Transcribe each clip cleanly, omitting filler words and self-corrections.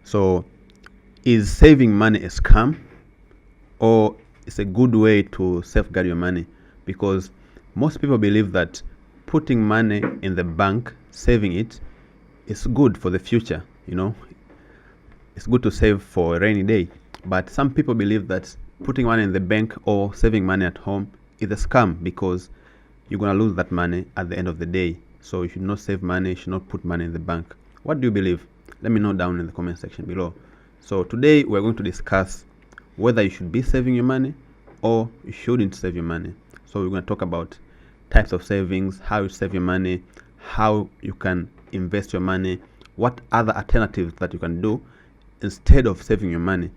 So, is saving money a scam, or it's a good way to safeguard your money? Because most people believe that putting money in the bank, saving it, is good for the future. It's good to save for a rainy day. But some people believe that putting money in the bank or saving money at home is a scam, because you're going to lose that money at the end of the day. So you should not save money, you should not put money in the bank. What do you believe? Let me know down in the comment section below. So today we're going to discuss whether you should be saving your money or you shouldn't save your money. So we're going to talk about types of savings, how you save your money, how you can invest your money, what other alternatives that you can do instead of saving your money.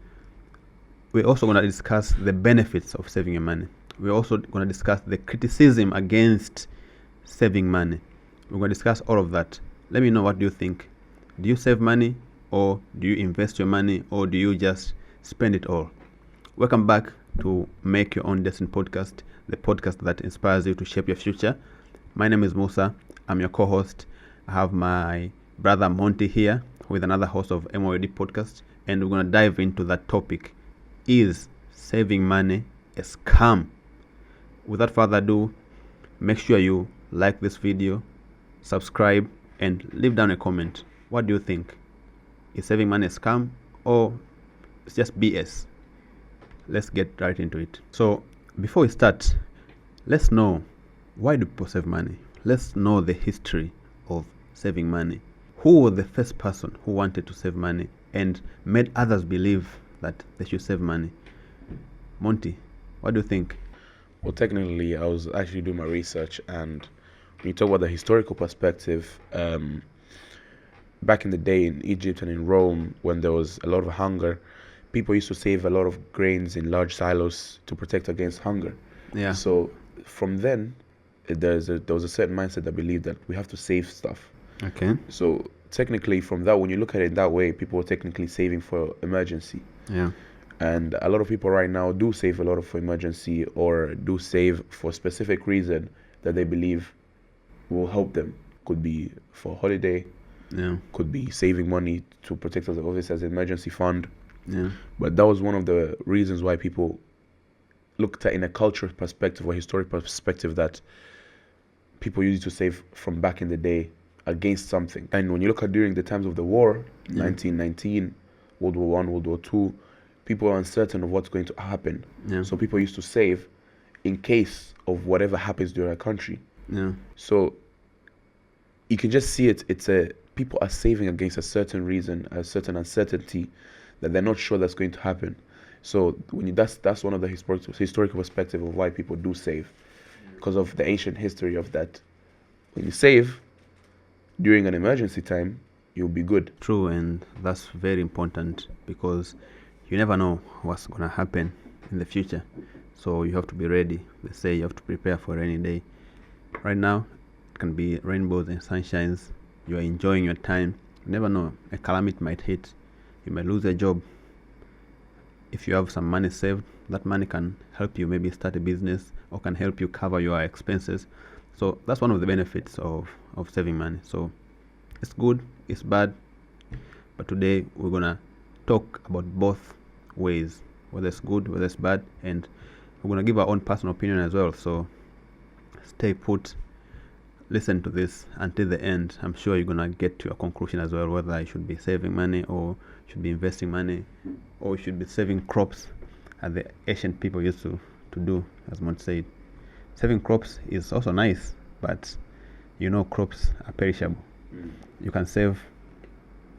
We're also going to discuss the benefits of saving your money. We're also going to discuss the criticism against saving money. We're going to discuss all of that. Let me know, what do you think? Do you save money, or do you invest your money, or do you just spend it all? Welcome back to Make Your Own Destiny podcast, the podcast that inspires you to shape your future. My name is Musa. I'm your co-host. I have my brother Monty here with another host of MOD podcast, and we're going to dive into that topic. Is saving money a scam? Without further ado, make sure you like this video, subscribe, and leave down a comment. What do you think? Is saving money a scam, or it's just BS? Let's get right into it. So before we start, let's know, why do people save money? Let's know the history of saving money. Who was the first person who wanted to save money and made others believe that they should save money? Monty, what do you think? Well, technically, I was actually doing my research, and when you talk about the historical perspective, back in the day in Egypt and in Rome, when there was a lot of hunger, people used to save a lot of grains in large silos to protect against hunger. Yeah. So from then, there was a certain mindset that believed that we have to save stuff. Okay. So technically, from that, when you look at it that way, people were technically saving for emergency. Yeah. And a lot of people right now do save a lot for emergency, or do save for a specific reason that they believe will help them. Could be for holiday, Yeah. could be saving money to protect us, obviously, as an emergency fund. Yeah. But that was one of the reasons why people looked at, in a cultural perspective or historic perspective, that people used to save from back in the day against something. And when you look at during the times of the war, 1919, World War I, World War II, people are uncertain of what's going to happen. Yeah. So people used to save in case of whatever happens during a country. Yeah. So you can just see people are saving against a certain reason, a certain uncertainty that they're not sure that's going to happen. So that's one of the historical perspective of why people do save, because of the ancient history of that. When you save during an emergency time, you'll be good. True, and that's very important, because you never know what's going to happen in the future. So you have to be ready. They say you have to prepare for a rainy day. Right now, it can be rainbows and sunshines. You are enjoying your time. You never know. A calamity might hit. You might lose a job. If you have some money saved, that money can help you maybe start a business, or can help you cover your expenses. So that's one of the benefits of saving money. So it's good, it's bad. But today we're going to talk about both ways, whether it's good, whether it's bad, and we're going to give our own personal opinion as well. So stay put, listen to this until the end. I'm sure you're going to get to a conclusion as well, whether you should be saving money, or should be investing money, or you should be saving crops, as the ancient people used to do, as Mont said. Saving crops is also nice, but crops are perishable. You can save.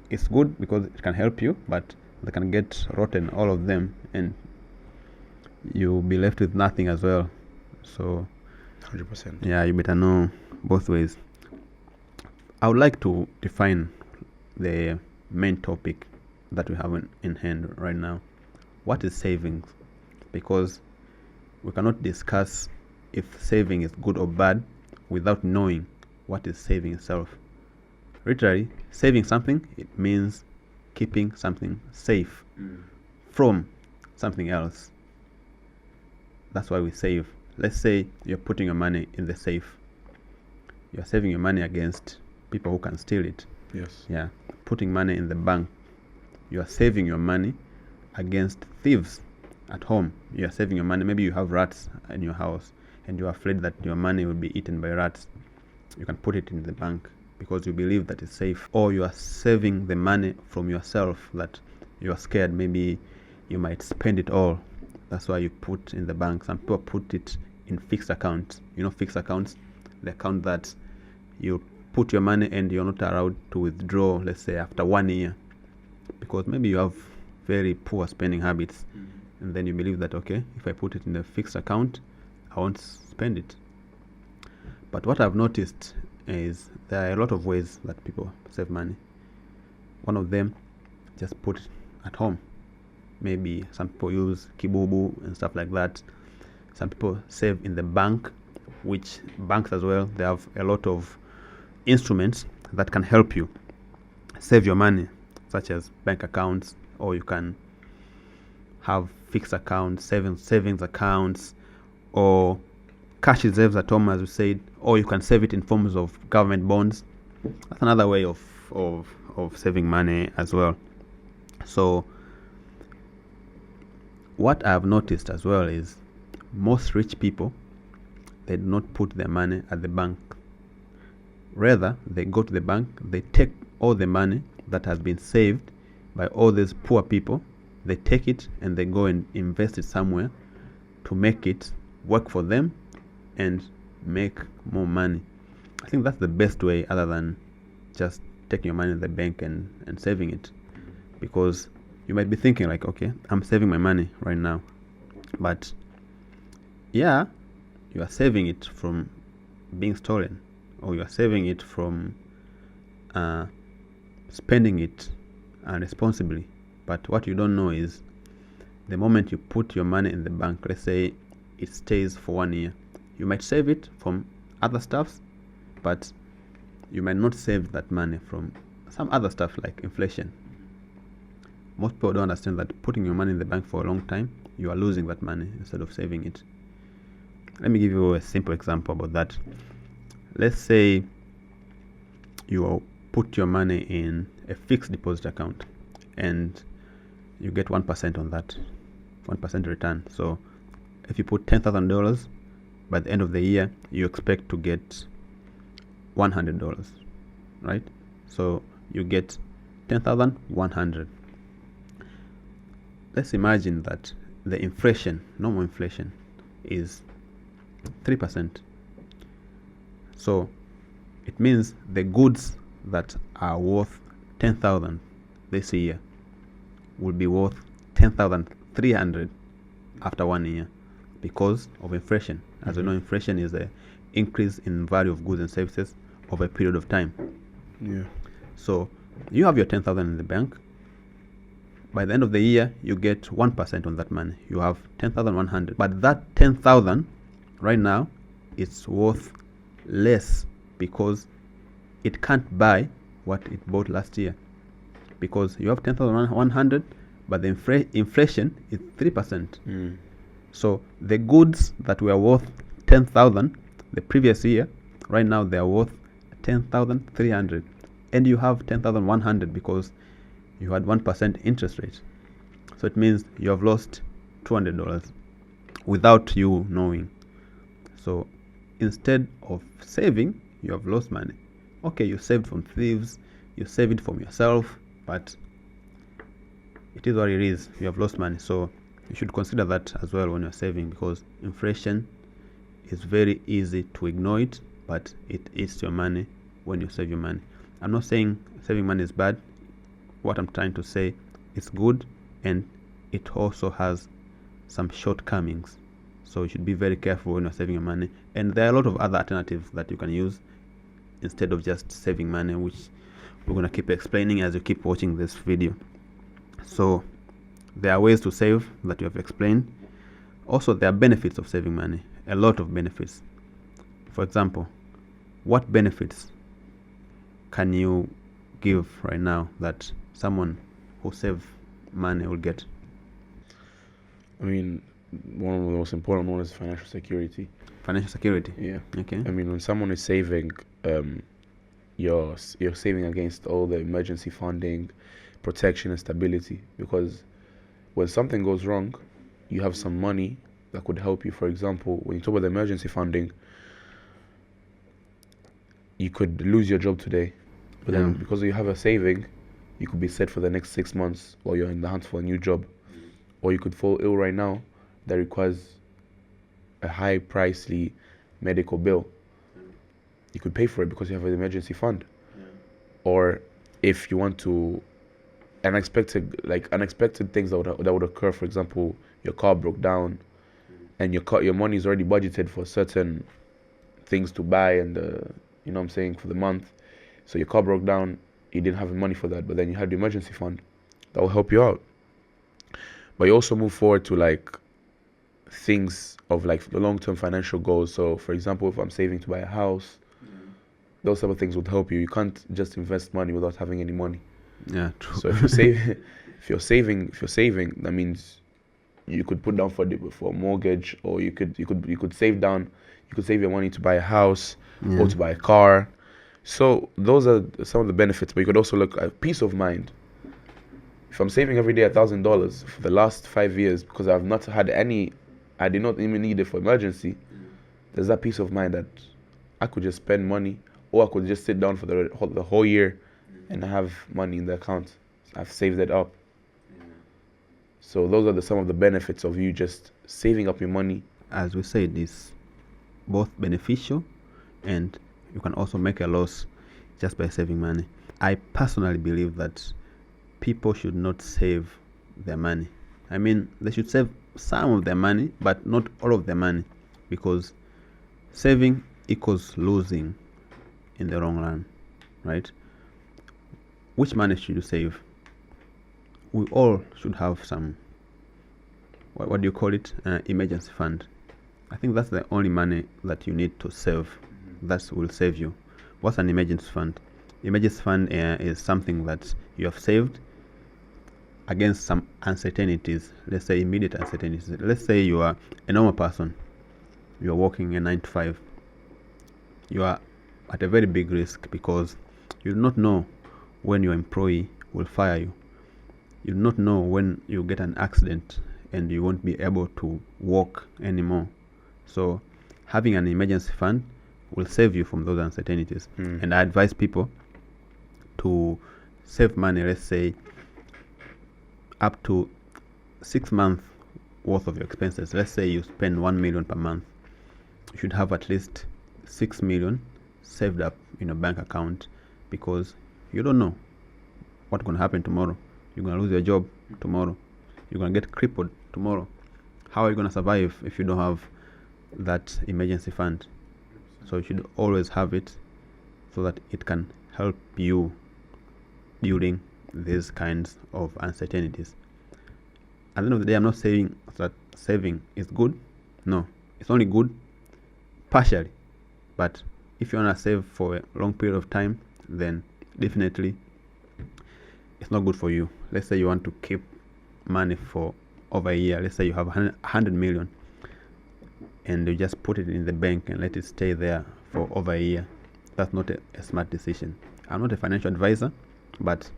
It's good because it can help you, but they can get rotten, all of them, and you'll be left with nothing as well. So 100%. yeah, you better know both ways. I would like to define the main topic that we have in hand right now. What is savings? Because we cannot discuss if saving is good or bad without knowing what is saving itself. Literally, saving something, it means keeping something safe from something else. That's why we save. Let's say you're putting your money in the safe. You're saving your money against people who can steal it. Yes. Yeah. Putting money in the bank, you are saving your money against thieves at home. You are saving your money. Maybe you have rats in your house and you are afraid that your money will be eaten by rats. You can put it in the bank because you believe that it's safe. Or you are saving the money from yourself, that you are scared maybe you might spend it all. That's why you put in the bank. Some people put it in fixed accounts. Fixed accounts, the account that you put your money and you're not allowed to withdraw, let's say after 1 year, because maybe you have very poor spending habits. And then you believe that, okay, if I put it in a fixed account, I won't spend it. But what I've noticed is there are a lot of ways that people save money. One of them, just put it at home. Maybe some people use Kibubu and stuff like that. Some people save in the bank, which banks as well, they have a lot of instruments that can help you save your money, such as bank accounts, or you can have fixed accounts, savings accounts, or cash reserves at home, as we said, or you can save it in forms of government bonds. That's another way of saving money as well. So what I've noticed as well is most rich people, they do not put their money at the bank. Rather, they go to the bank, they take all the money that has been saved by all these poor people, they take it and they go and invest it somewhere to make it work for them and make more money. I think that's the best way, other than just taking your money in the bank and saving it. Because you might be thinking like, okay, I'm saving my money right now, but yeah, you are saving it from being stolen, or you are saving it from spending it irresponsibly. But what you don't know is the moment you put your money in the bank, let's say it stays for 1 year, you might save it from other stuffs, but you might not save that money from some other stuff like inflation. Most people don't understand that putting your money in the bank for a long time, you are losing that money instead of saving it. Let me give you a simple example about that. Let's say you put your money in a fixed deposit account and you get 1% on that, 1% return. So if you put $10,000, by the end of the year, you expect to get $100, right? So you get 10,100. Let's imagine that the inflation, normal inflation, is 3%. So it means the goods that are worth 10,000 this year will be worth 10,300 after 1 year because of inflation. As we know, inflation is the increase in value of goods and services over a period of time. Yeah. So you have your 10,000 in the bank. By the end of the year, you get 1% on that money. You have 10,100. But that 10,000 right now, it's worth less because it can't buy what it bought last year. Because you have 10,100, but the inflation is 3%. So the goods that were worth 10,000 the previous year, right now they are worth 10,300. And you have 10,100 because you had 1% interest rate. So it means you have lost $200 without you knowing. So instead of saving, you have lost money. Okay, you saved from thieves, you save it from yourself, but it is what it is. You have lost money. So you should consider that as well when you're saving, because inflation is very easy to ignore it, but it eats your money when you save your money. I'm not saying saving money is bad. What I'm trying to say, it's good, and it also has some shortcomings. So you should be very careful when you're saving your money. And there are a lot of other alternatives that you can use instead of just saving money, which we're going to keep explaining as you keep watching this video. So there are ways to save that you have explained. Also, there are benefits of saving money, a lot of benefits. For example, what benefits can you give right now that someone who saves money will get? I mean, one of the most important ones is financial security. Financial security? Yeah. Okay. I mean, when someone is saving, you're saving against all the emergency funding. protection and stability, because when something goes wrong, you have some money that could help you. For example, when you talk about the emergency funding, you could lose your job today, but then because you have a saving, you could be set for the next 6 months while you're in the hunt for a new job. Or you could fall ill right now that requires a high pricely medical bill. You could pay for it because you have an emergency fund. Or if you want to unexpected things that would occur. For example, your car broke down, and your money is already budgeted for certain things to buy, and you know what I'm saying, for the month. So your car broke down, you didn't have money for that, but then you had the emergency fund that will help you out. But you also move forward to like things of like the long-term financial goals. So for example, if I'm saving to buy a house, those type of things would help you. You can't just invest money without having any money. Yeah, true. So if you're saving, that means you could put down for a mortgage, or you could save down, you could save your money to buy a house or to buy a car. So those are some of the benefits. But you could also look at peace of mind. If I'm saving every day $1,000 for the last 5 years because I've not had any, I did not even need it for emergency, there's that peace of mind that I could just spend money, or I could just sit down for the whole year and have money in the account. I've saved it up. So those are some of the benefits of you just saving up your money. As we said, it's both beneficial, and you can also make a loss just by saving money. I personally believe that people should not save their money. I mean, they should save some of their money, but not all of their money, because saving equals losing in the long run, right? Which money should you save? We all should have some, what do you call it, emergency fund. I think that's the only money that you need to save that will save you. What's an emergency fund? Emergency fund is something that you have saved against some uncertainties. Let's say immediate uncertainties. Let's say you are a normal person, you are working a 9 to 5. You are at a very big risk because you do not know when your employee will fire you. You do not know when you get an accident and you won't be able to walk anymore. So having an emergency fund will save you from those uncertainties. And I advise people to save money, let's say up to 6 months worth of your expenses. Let's say you spend 1 million per month. You should have at least 6 million saved up in a bank account, because you don't know what's going to happen tomorrow. You're going to lose your job tomorrow. You're going to get crippled tomorrow. How are you going to survive if you don't have that emergency fund? So you should always have it so that it can help you during these kinds of uncertainties. At the end of the day, I'm not saying that saving is good. No, it's only good partially. But if you want to save for a long period of time, then definitely it's not good for you. Let's say you want to keep money for over a year. Let's say you have 100 million and you just put it in the bank and let it stay there for over a year. That's not a smart decision. I'm not a financial advisor, but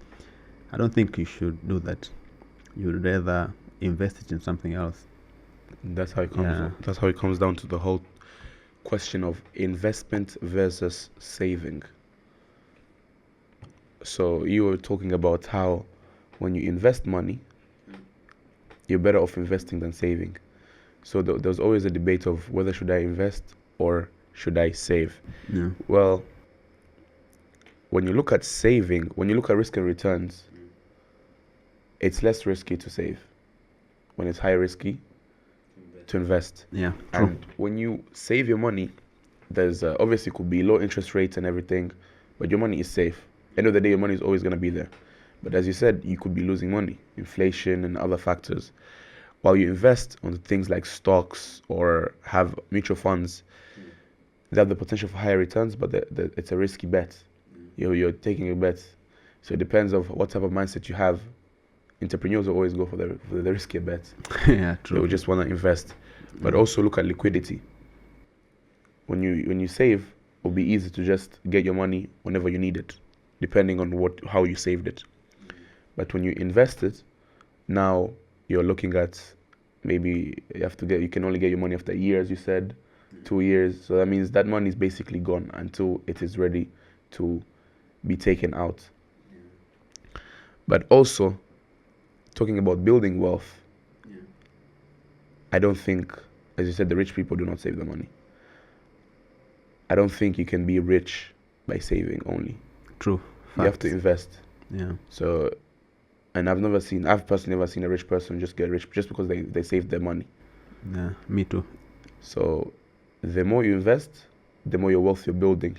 I don't think you should do that. You'd rather invest it in something else. That's how it comes. That's how it comes down to the whole question of investment versus saving. So you were talking about how when you invest money, you're better off investing than saving. So there's always a debate of whether should I invest or should I save. Yeah. Well, when you look at saving, when you look at risk and returns, it's less risky to save. When it's higher risky to invest. Yeah, true. And when you save your money, there's obviously could be low interest rates and everything, but your money is safe. End of the day, your money is always going to be there. But as you said, you could be losing money, inflation and other factors. While you invest on things like stocks or have mutual funds, they have the potential for higher returns, but it's a risky bet. You're taking a bet. So it depends on what type of mindset you have. Entrepreneurs will always go for the riskier bet. Yeah, true. They will just want to invest. But also look at liquidity. When you save, it will be easy to just get your money whenever you need it, depending on how you saved it. But when you invest it, now you're looking at maybe you can only get your money after years, you said 2 years. So that means that money is basically gone until it is ready to be taken out. But also, talking about building wealth, I don't think, as you said, the rich people do not save the money. I don't think you can be rich by saving only. True. You have to invest. Yeah. So, and I've personally never seen a rich person just get rich just because they saved their money. Yeah, me too. So, the more you invest, the more your wealth you're building.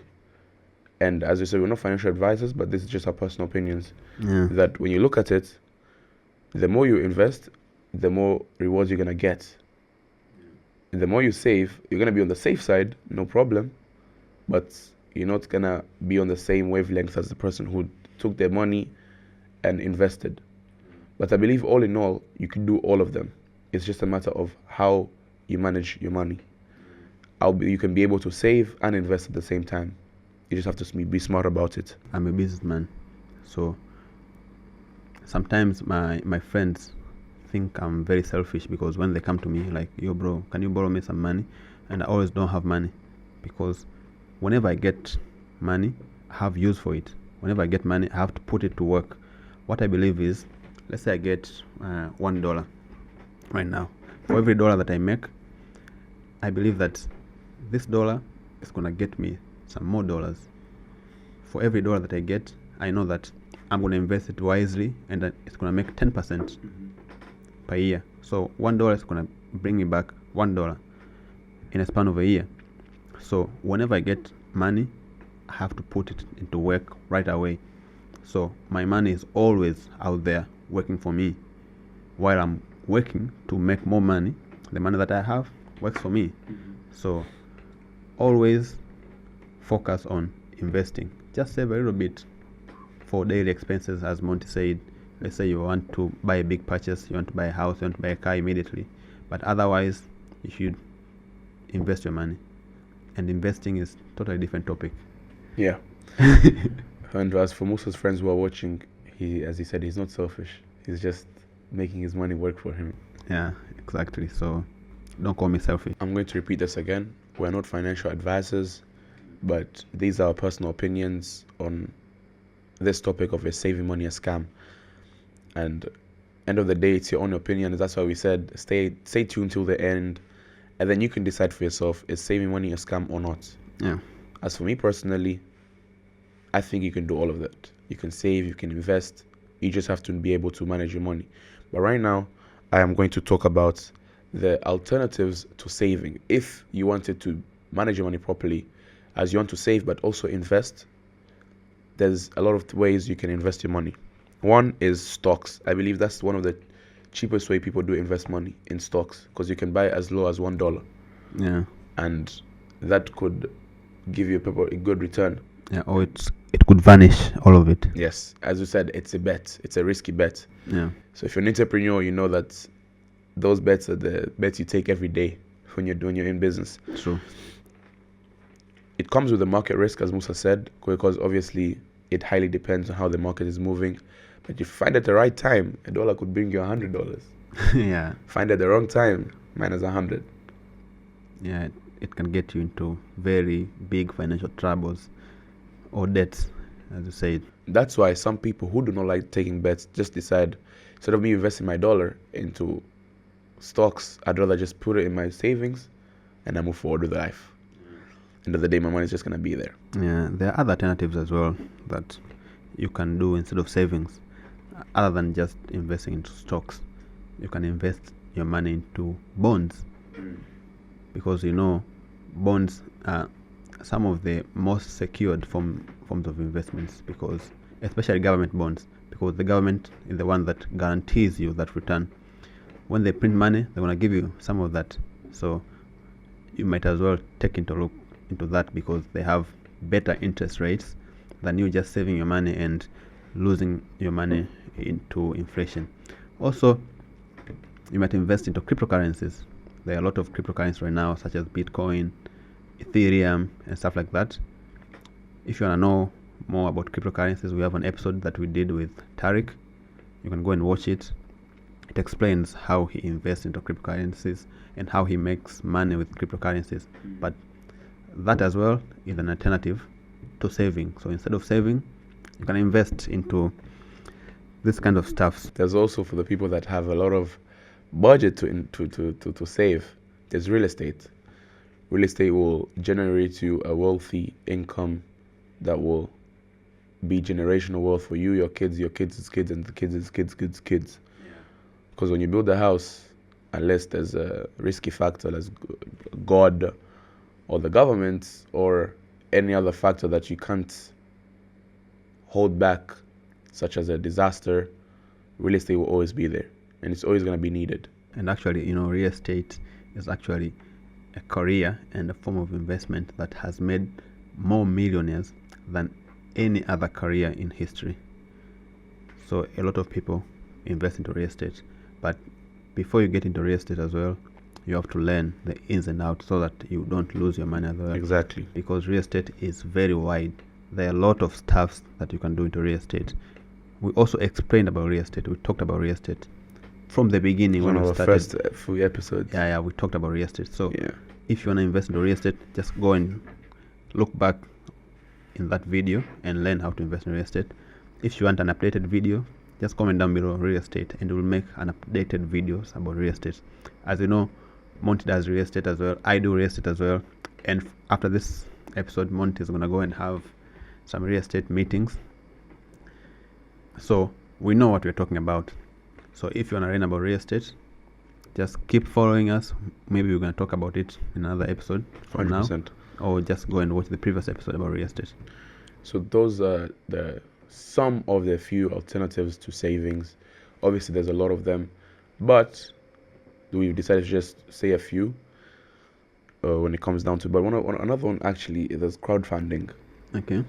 And as you said, we're not financial advisors, but this is just our personal opinions. Yeah. That when you look at it, the more you invest, the more rewards you're gonna get. And the more you save, you're gonna be on the safe side, no problem. But you're not gonna be on the same wavelength as the person who took their money and invested. But I believe all in all, you can do all of them. It's just a matter of how you manage your money. You can be able to save and invest at the same time. You just have to be smart about it. I'm a businessman, so sometimes my friends think I'm very selfish because when they come to me like, yo bro, can you borrow me some money? And I always don't have money, because whenever I get money, I have use for it. Whenever I get money, I have to put it to work. What I believe is, let's say I get $1 right now. For every dollar that I make, I believe that this dollar is gonna get me some more dollars. For every dollar that I get, I know that I'm gonna invest it wisely, and that it's gonna make 10% per year. So $1 is gonna bring me back $1 in a span of a year. So whenever I get money, I have to put it into work right away. So my money is always out there working for me. While I'm working to make more money, the money that I have works for me. So always focus on investing. Just save a little bit for daily expenses, as Monty said. Let's say you want to buy a big purchase, you want to buy a house, you want to buy a car immediately. But otherwise, you should invest your money. And investing is totally different topic. Yeah. And as for most of his friends who are watching, as he said, he's not selfish. He's just making his money work for him. Yeah, exactly. So don't call me selfish. I'm going to repeat this again. We're not financial advisors, but these are our personal opinions on this topic of is saving money a scam. And end of the day, it's your own opinion. That's why we said stay tuned till the end, and then you can decide for yourself, is saving money a scam or not. Yeah. As for me personally, I think you can do all of that. You can save, you can invest. You just have to be able to manage your money. But right now, I am going to talk about the alternatives to saving. If you wanted to manage your money properly, as you want to save but also invest, there's a lot of ways you can invest your money. One is stocks. I believe that's one of the cheapest way people do invest money, in stocks, because you can buy as low as $1. Yeah. And that could give you a good return. Yeah, or it could vanish, all of it. Yes, as you said, it's a bet. It's a risky bet. Yeah. So if you're an entrepreneur, you know that those bets are the bets you take every day when you're in business. True. It comes with a market risk, as Musa said, because obviously it highly depends on how the market is moving. But if you find at the right time, $1 could bring you $100. Yeah. Find at the wrong time, minus 100. Yeah, it can get you into very big financial troubles or debts, as you said. That's why some people who do not like taking bets just decide, instead of me investing my dollar into stocks, I'd rather just put it in my savings and I move forward with life. End of the day, my money is just going to be there. Yeah, there are other alternatives as well that you can do instead of savings, other than just investing into stocks. You can invest your money into bonds, because bonds are some of the most secured forms of investments, because especially government bonds, because the government is the one that guarantees you that return. When they print money, they want to give you some of that. So you might as well take into look into that, because they have better interest rates than you just saving your money and losing your money into inflation. Also, you might invest into cryptocurrencies. There are a lot of cryptocurrencies right now, such as Bitcoin, Ethereum, and stuff like that. If you want to know more about cryptocurrencies, we have an episode that we did with Tariq. You can go and watch it. It explains how he invests into cryptocurrencies and how he makes money with cryptocurrencies. But that as well is an alternative to saving. So instead of saving, you can invest into this kind of stuff. There's also for the people that have a lot of budget to save. There's real estate. Real estate will generate you a wealthy income that will be generational wealth for you, your kids' kids, and the kids' kids. Because when you build a house, unless there's a risky factor as God or the government or any other factor that you can't hold back, such as a disaster, real estate will always be there, and it's always going to be needed. And actually, real estate is actually a career and a form of investment that has made more millionaires than any other career in history. So a lot of people invest into real estate, but before you get into real estate as well, you have to learn the ins and outs so that you don't lose your money as well. Exactly. Because real estate is very wide. There are a lot of stuffs that you can do into real estate. We also explained about real estate. We talked about real estate from the beginning when we started. First few episodes. Yeah, we talked about real estate. So yeah, if you want to invest into real estate, just go and look back in that video and learn how to invest in real estate. If you want an updated video, just comment down below real estate and we'll make an updated videos about real estate. As you know, Monty does real estate as well. I do real estate as well. And after this episode, Monty is going to go and have some real estate meetings. So we know what we're talking about. So if you want to learn about real estate, just keep following us. Maybe we're going to talk about it in another episode from 100%. now. Or just go and watch the previous episode about real estate. So those are some of the few alternatives to savings. Obviously, there's a lot of them, but we've decided to just say a few when it comes down to. But another one actually is crowdfunding. Okay.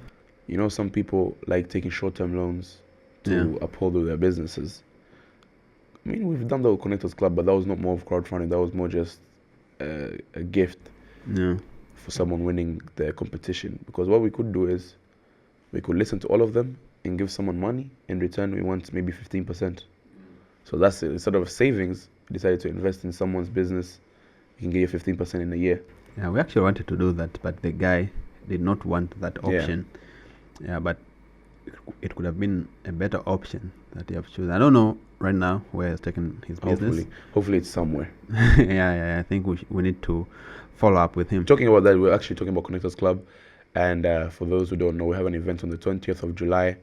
Some people like taking short-term loans to uphold their businesses. I mean, we've done the Connectors Club, but that was not more of crowdfunding. That was more just a gift for someone winning the competition. Because what we could do is we could listen to all of them and give someone money. In return, we want maybe 15%. So that's it. Instead of savings, we decided to invest in someone's business. We can give you 15% in a year. Yeah, we actually wanted to do that, but the guy did not want that option. Yeah, but it could have been a better option that you have chosen. I don't know right now where he's taken his business. Hopefully it's somewhere. yeah, I think we need to follow up with him. Talking about that, we're actually talking about Connectors Club. And for those who don't know, we have an event on the 20th of July.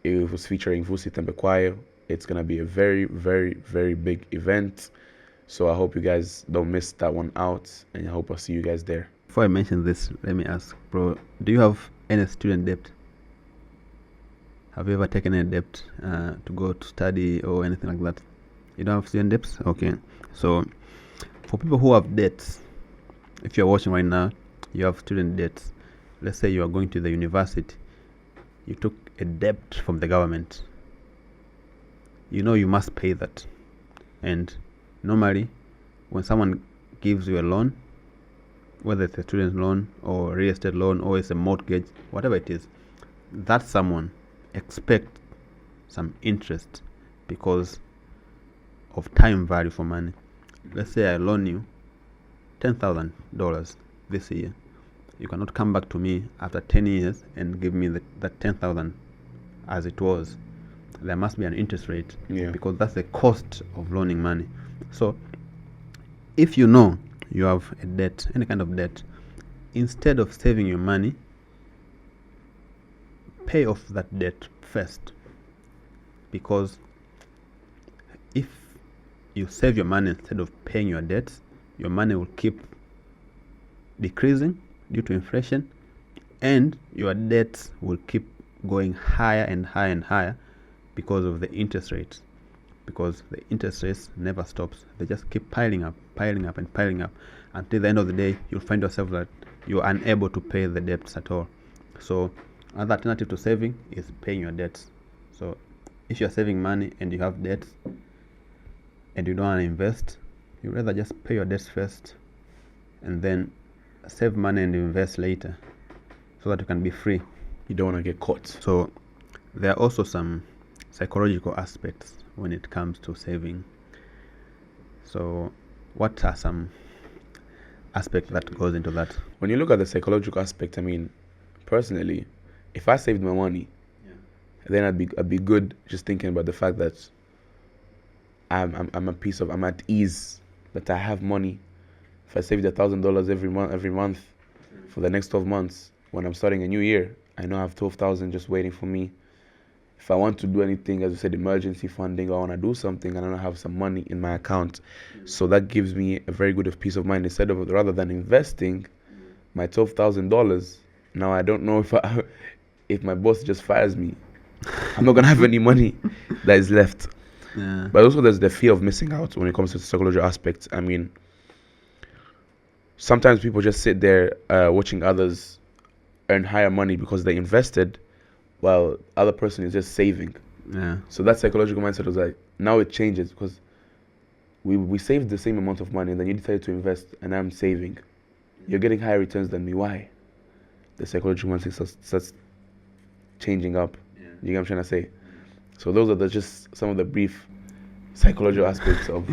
It was featuring Vusi Tembekwayo. It's going to be a very, very, very big event. So I hope you guys don't miss that one out. And I hope I'll see you guys there. Before I mention this, let me ask, bro, do you have any student debt? Have you ever taken any debt to go to study or anything like that? You don't have student debts? Okay. So for people who have debts, if you're watching right now, you have student debts. Let's say you are going to the university. You took a debt from the government. You must pay that. And normally, when someone gives you a loan, whether it's a student loan or a real estate loan or it's a mortgage, whatever it is, that someone expect some interest because of time value for money. Let's say I loan you $10,000 this year. You cannot come back to me after 10 years and give me that 10,000 as it was. There must be an interest rate because that's the cost of loaning money. So if you know you have a debt, any kind of debt, instead of saving your money, pay off that debt first. Because if you save your money instead of paying your debts, your money will keep decreasing due to inflation, and your debts will keep going higher and higher and higher because of the interest rates. Because the interest rates never stops. They just keep piling up and piling up until the end of the day you'll find yourself that you're unable to pay the debts at all. So another alternative to saving is paying your debts. So if you're saving money and you have debts and you don't want to invest, you rather just pay your debts first and then save money and invest later so that you can be free. You don't want to get caught. So there are also some psychological aspects when it comes to saving. So, what are some aspects that goes into that? When you look at the psychological aspect, I mean, personally, if I saved my money, then I'd be good just thinking about the fact that I'm at ease, that I have money. If I saved $1,000 every month for the next 12 months, when I'm starting a new year, I know I have 12,000 just waiting for me. If I want to do anything, as you said, emergency funding, or I want to do something, and I don't have some money in my account, so that gives me a very good of peace of mind. Instead of rather than investing my $12,000, now I don't know if my boss just fires me, I'm not gonna have any money that is left. Yeah. But also there's the fear of missing out when it comes to the psychological aspects. I mean, sometimes people just sit there watching others earn higher money because they invested, while other person is just saving. Yeah. So that psychological mindset was like, now it changes because we saved the same amount of money and then you decided to invest and I'm saving. You're getting higher returns than me. Why? The psychological mindset starts changing up. You get what I'm trying to say? So those are just some of the brief psychological aspects of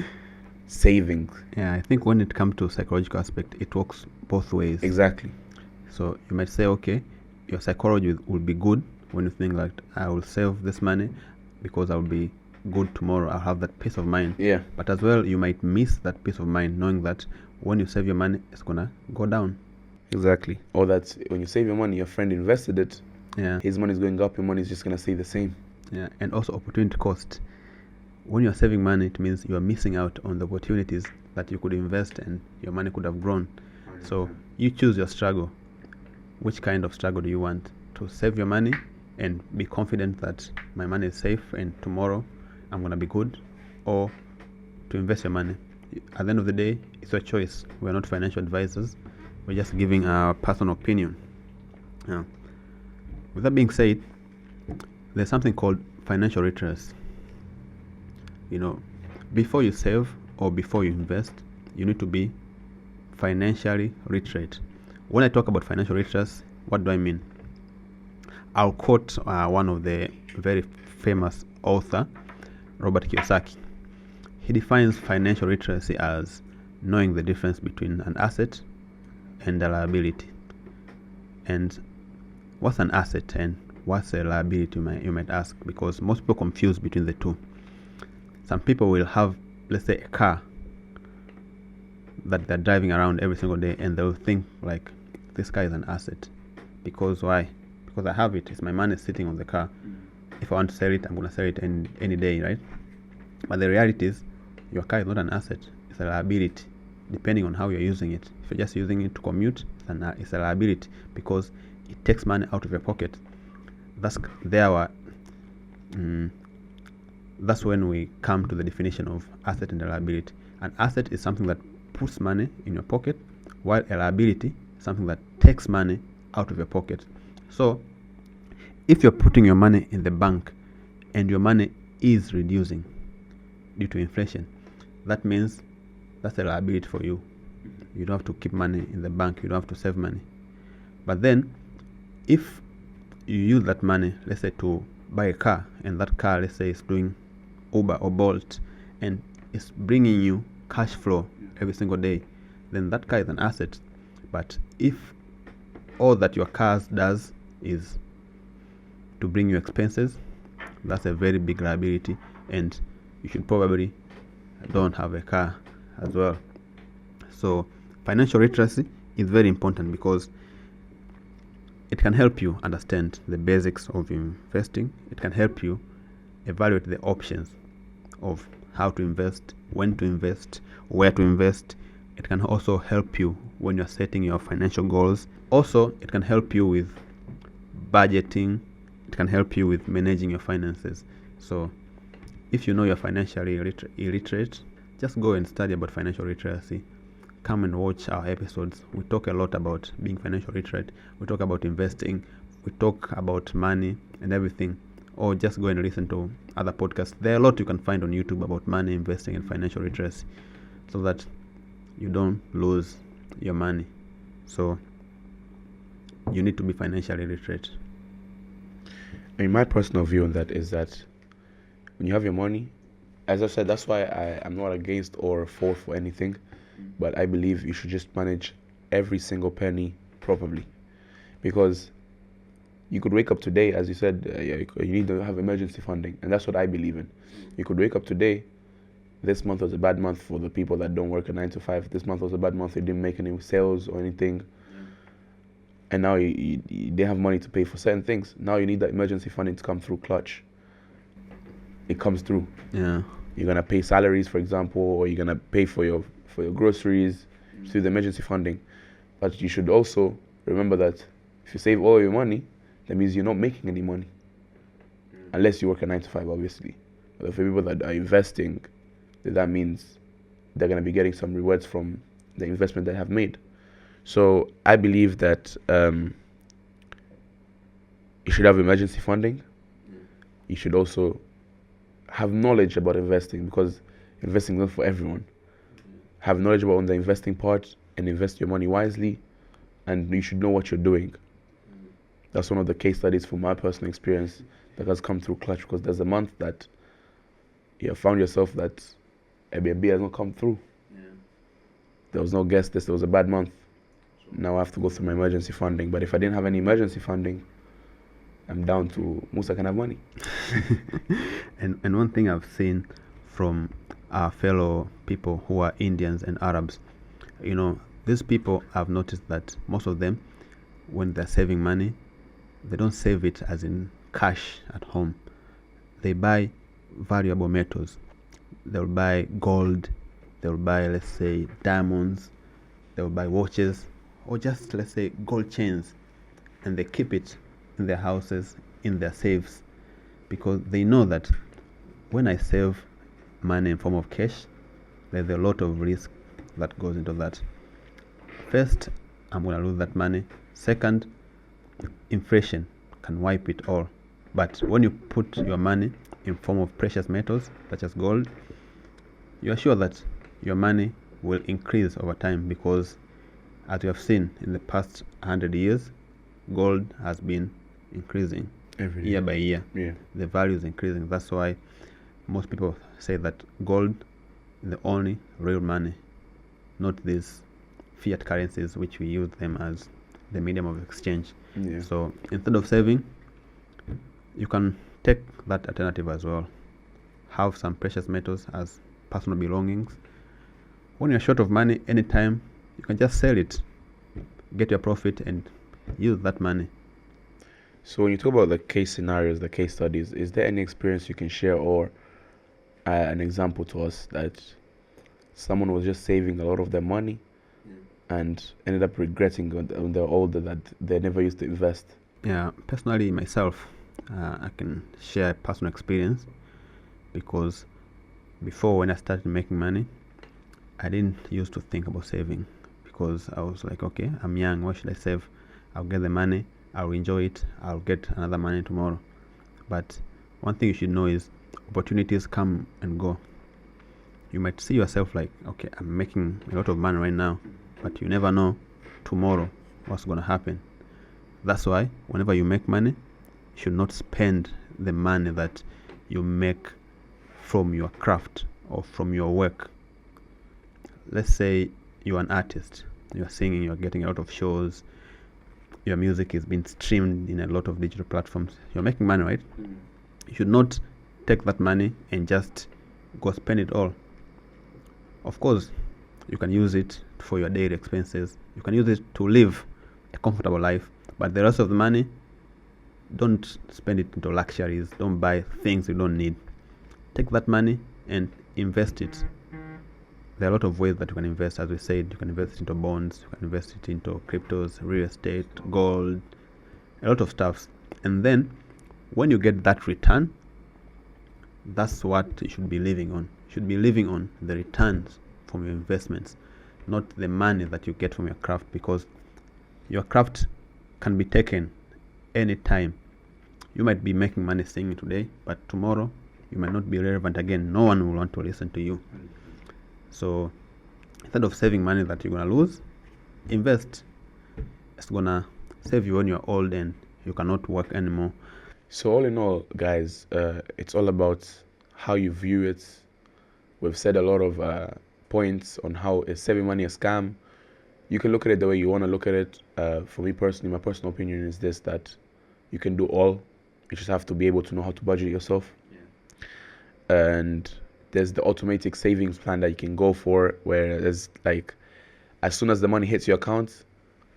saving. Yeah, I think when it comes to psychological aspect, it works both ways. Exactly. So you might say, okay, your psychology will be good when you think like, I will save this money because I'll be good tomorrow. I'll have that peace of mind. Yeah. But as well, you might miss that peace of mind knowing that when you save your money, it's gonna go down. Exactly. Or that when you save your money, your friend invested it. Yeah. His money is going up, your money is just gonna stay the same. Yeah, and also opportunity cost. When you're saving money, it means you are missing out on the opportunities that you could invest and your money could have grown. So you choose your struggle. Which kind of struggle do you want? To save your money and be confident that my money is safe and tomorrow I'm going to be good, or to invest your money? At the end of the day, it's your choice. We're not financial advisors. We're just giving our personal opinion. Yeah. With that being said, there's something called financial literacy. You know, before you save or before you invest, you need to be financially literate. When I talk about financial literacy, what do I mean? I'll quote one of the very famous author, Robert Kiyosaki. He defines financial literacy as knowing the difference between an asset and a liability. And what's an asset and what's a liability, you might ask, because most people confuse between the two. Some people will have, let's say, a car that they're driving around every single day, and they'll think like, this car is an asset. Because why? Because I have it. It's my money sitting on the car. If I want to sell it, I'm going to sell it any day, right? But the reality is, your car is not an asset. It's a liability, depending on how you're using it. If you're just using it to commute, it's a liability because it takes money out of your pocket. That's when we come to the definition of asset and a liability. An asset is something that puts money in your pocket, while a liability is something that takes money out of your pocket. So, if you're putting your money in the bank and your money is reducing due to inflation, that means that's a liability for you. You don't have to keep money in the bank, you don't have to save money. But then, if you use that money, let's say to buy a car, and that car, let's say, is doing Uber or Bolt, and it's bringing you cash flow every single day, then that car is an asset. But if all that your car does is to bring you expenses, that's a very big liability, and you should probably don't have a car as well. So financial literacy is very important because it can help you understand the basics of investing. It can help you evaluate the options of how to invest, when to invest, where to invest. It can also help you when you're setting your financial goals. Also, it can help you with budgeting. It can help you with managing your finances. So if you know you're financially illiterate, just go and study about financial literacy. Come and watch our episodes. We talk a lot about being financially literate. We talk about investing. We talk about money and everything. Or just go and listen to other podcasts. There are a lot you can find on YouTube about money, investing, and financial literacy, so that you don't lose your money. So you need to be financially literate. I mean, my personal view on that is that when you have your money, as I said, that's why I'm not against or for anything, but I believe you should just manage every single penny properly, because you could wake up today, as you said, you need to have emergency funding, and that's what I believe in. You could wake up today. This month was a bad month for the people that don't work a 9 to 5. This month was a bad month. They didn't make any sales or anything, and now you they have money to pay for certain things. Now you need that emergency funding to come through clutch. It comes through. Yeah. You're gonna pay salaries, for example, or you're gonna pay for your groceries through the emergency funding. But you should also remember that if you save all your money, that means you're not making any money, unless you work a 9 to 5, obviously. But for people that are investing, that means they're gonna be getting some rewards from the investment they have made. So I believe that you should have emergency funding. You should also have knowledge about investing, because investing is not for everyone. Have knowledge about the investing part and invest your money wisely, and you should know what you're doing. That's one of the case studies from my personal experience that has come through clutch, because there's a month that you have found yourself that Airbnb has not come through. There was no guest list. It was a bad month. Now I have to go through my emergency funding. But if I didn't have any emergency funding, I'm down to Musa can have money. And one thing I've seen from our fellow people who are Indians and Arabs, these people, I've noticed that most of them, when they're saving money, they don't save it as in cash at home. They buy valuable metals. They'll buy gold. They'll buy, let's say, diamonds. They'll buy watches, or just, let's say, gold chains, and they keep it in their houses, in their safes, because they know that when I save money in form of cash, there's a lot of risk that goes into that. First, I'm going to lose that money. Second, inflation can wipe it all. But when you put your money in form of precious metals such as gold, you are sure that your money will increase over time, because as you have seen in the past 100 years, gold has been increasing Every year by year. Yeah. The value is increasing. That's why most people say that gold is the only real money, not these fiat currencies which we use them as the medium of exchange. Yeah. So instead of saving, you can take that alternative as well. Have some precious metals as personal belongings. When you're short of money anytime, you can just sell it, get your profit, and use that money. So when you talk about the case scenarios, the case studies, is there any experience you can share, or an example to us that someone was just saving a lot of their money and ended up regretting when they're older that they never used to invest? Yeah, personally myself, I can share a personal experience, because before, when I started making money, I didn't used to think about saving, because I was like, okay, I'm young, why should I save? I'll get the money, I'll enjoy it, I'll get another money tomorrow. But one thing you should know is opportunities come and go. You might see yourself like, okay, I'm making a lot of money right now, but you never know tomorrow what's going to happen. That's why whenever you make money, you should not spend the money that you make from your craft or from your work. Let's say you're an artist, you're singing, you're getting a lot of shows, your music is being streamed in a lot of digital platforms, you're making money, right? You should not take that money and just go spend it all. Of course, you can use it for your daily expenses, you can use it to live a comfortable life, but the rest of the money, don't spend it into luxuries, don't buy things you don't need. Take that money and invest it. There are a lot of ways that you can invest. As we said, you can invest it into bonds, you can invest it into cryptos, real estate, gold, a lot of stuff. And then when you get that return, that's what you should be living on. You should be living on the returns from your investments, not the money that you get from your craft, because your craft can be taken anytime. You might be making money singing today, but tomorrow you might not be relevant again. No one will want to listen to you. So instead of saving money that you're going to lose, invest. It's going to save you when you're old and you cannot work anymore. So all in all, guys, it's all about how you view it. We've said a lot of points on how is saving money a scam. You can look at it the way you want to look at it. For me personally, my personal opinion is this, that you can do all. You just have to be able to know how to budget yourself. And there's the automatic savings plan that you can go for, where there's like, as soon as the money hits your account,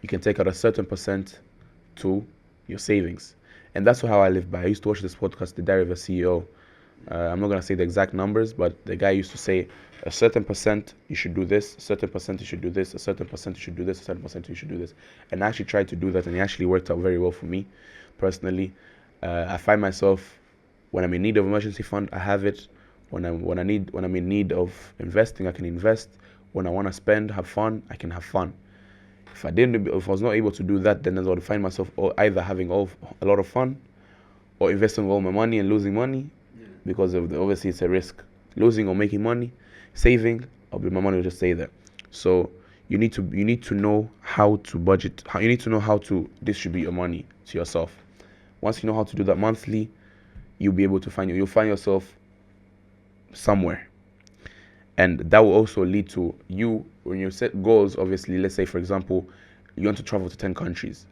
you can take out a certain percent to your savings. And that's how I live by. I used to watch this podcast, The Diary of a CEO. I'm not going to say the exact numbers, but the guy used to say a certain percent you should do this, a certain percent you should do this, a certain percent you should do this, a certain percent you should do this. And I actually tried to do that, and it actually worked out very well for me personally. I find myself, when I'm in need of emergency fund, I have it. When I'm in need of investing, I can invest. When I want to spend, have fun, I can have fun. If I was not able to do that, then I would find myself either having a lot of fun, or investing all my money and losing money, because obviously it's a risk, losing or making money. Saving, my money will just stay there. So you need to know how to budget. You need to know how to distribute your money to yourself. Once you know how to do that monthly, you'll find yourself somewhere. And that will also lead to you, when you set goals, obviously, let's say, for example, you want to travel to 10 countries.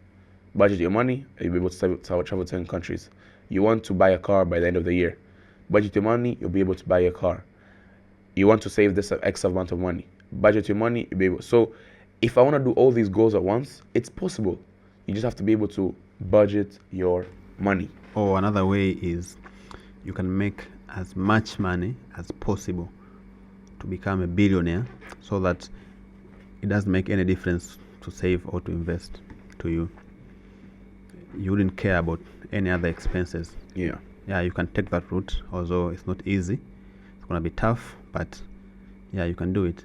Budget your money, and you'll be able to travel to 10 countries. You want to buy a car by the end of the year. Budget your money, you'll be able to buy a car. You want to save this X amount of money. Budget your money, you'll be able. So if I want to do all these goals at once, it's possible. You just have to be able to budget your money. Or another way is you can make as much money as possible to become a billionaire, so that it doesn't make any difference to save or to invest to you. You wouldn't care about any other expenses. Yeah, you can take that route, although it's not easy. It's going to be tough, but you can do it.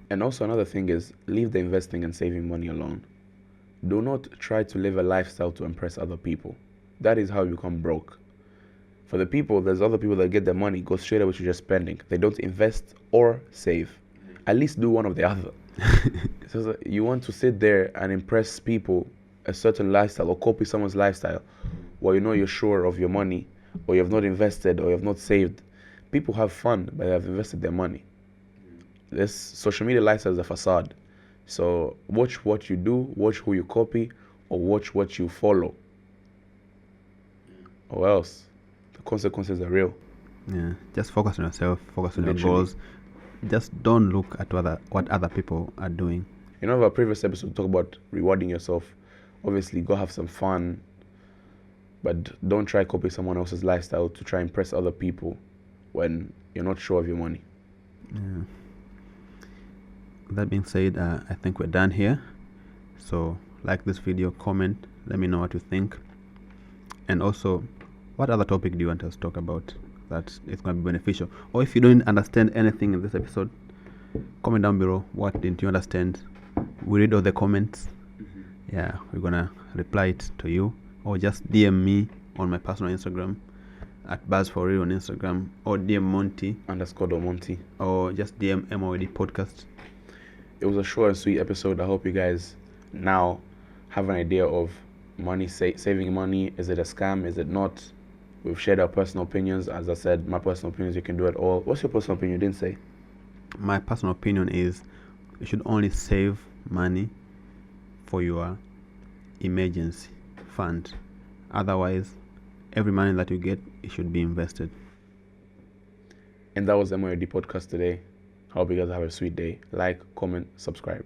And also another thing is, leave the investing and saving money alone. Do not try to live a lifestyle to impress other people. That is how you become broke. For the people, there's other people that get their money, go straight away to just spending. They don't invest or save. At least do one of the other. So you want to sit there and impress people a certain lifestyle, or copy someone's lifestyle, while you know you're sure of your money, or you have not invested, or you have not saved. People have fun, but they have invested their money. This social media lifestyle is a facade. So watch what you do, watch who you copy, or watch what you follow. Or else the consequences are real. Just focus on yourself, focus on your Literally. goals. Just don't look at what other people are doing. In one of our previous episodes, we talk about rewarding yourself. Obviously, go have some fun, but don't try copy someone else's lifestyle to try and impress other people when you're not sure of your money. That being said, I think we're done here. So like this video, comment, let me know what you think. And also, what other topic do you want us to talk about that is going to be beneficial? Or if you don't understand anything in this episode, comment down below. What didn't you understand? We read all the comments. We're going to reply it to you. Or just DM me on my personal Instagram at BuzzForReal on Instagram, or DM Monty _Monty. or just DM MOD Podcast. It was a short and sweet episode. I hope you guys now have an idea of money, saving money. Is it a scam? Is it not? We've shared our personal opinions. As I said, my personal opinions, you can do it all. What's your personal opinion? You didn't say. My personal opinion is you should only save money for your emergency fund. Otherwise, every money that you get, it should be invested. And that was the MOD Podcast today. I hope you guys have a sweet day. Like, comment, subscribe.